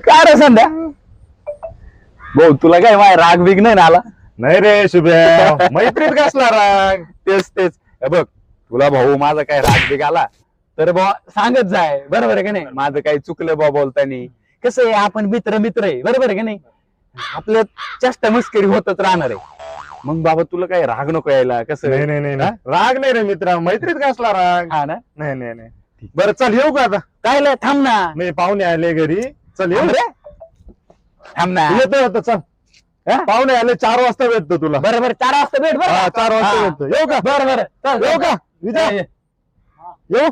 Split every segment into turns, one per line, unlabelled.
काय रे संध्या भाऊ तुला काय माय राग बिग नाही ना आला?
नाही रे शुभ्या, मैत्रीत कसला राग?
तेच हे बघ तुला भाऊ माझा काय राग बिग आला तर बा सांगत जाय, बरोबर आहे का नाही? माझं काही चुकलं बा बोलतानी. कसं आहे आपण मित्र आहे, बरोबर आहे का नाही? आपल्या चेष्टा मस्करी होतच राहणार आहे. मग बाबा तुला काय राग नको यायला. कसं
नाही नाही नाही राग नाही रे मित्रा, मैत्रीत कसला राग?
हा ना,
नाही नाही नाही. बरं चल येऊ का आता?
काय लय थांब ना.
नाही पाहुणे आले घरी, चल येऊ.
थांब ना.
येतो येतो चल. पाहुणे आले 4 वाजता भेटतो तुला.
बरोबर 4 वाजता भेट.
हा 4 वाजता भेटतो. येऊ का?
बरं चल
येऊ का विजय? येऊ.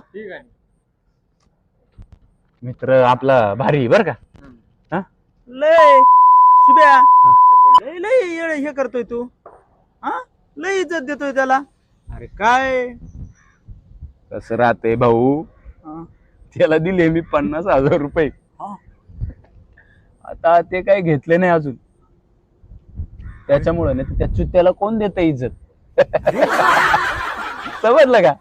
मित्र आपला भारी बर का.
लय शुभ्या, लय लय येडे हे करतोय तू. हा लय इज्जत देतोय त्याला. अरे काय
कसं राहते भाऊ, त्याला दिले मी 50,000 रुपये. आता ते काय घेतले नाही अजून, त्याच्यामुळे नाही त्या चुत्याला कोण देत इज्जत. समजलं का?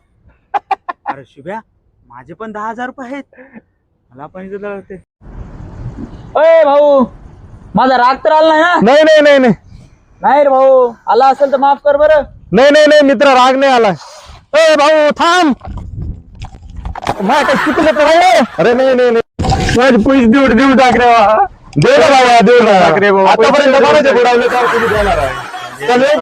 अरे शुभ्या, माझे पण 10,000 रुपये आहेत, मला पण इज्जत लागते.
अय भाऊ, माझा राग तर आला नाही ना?
नाही नाही नाही नाही
नाही रे भाऊ, आला असेल तर माफ कर बरं.
नाही नाही नाही मित्र, राग नाही आला. ए भाऊ थांब.
काय चुकलं तर आहे?
अरे नाही नाही नाही,
माझे पैसे देऊ टाक रे बा.
देऊ ना बाबा, देऊ ना.
टाक रे बाबा.
आतापर्यंत कोणाचे बुडावले तर तुम्ही देणार आहे. चल येऊ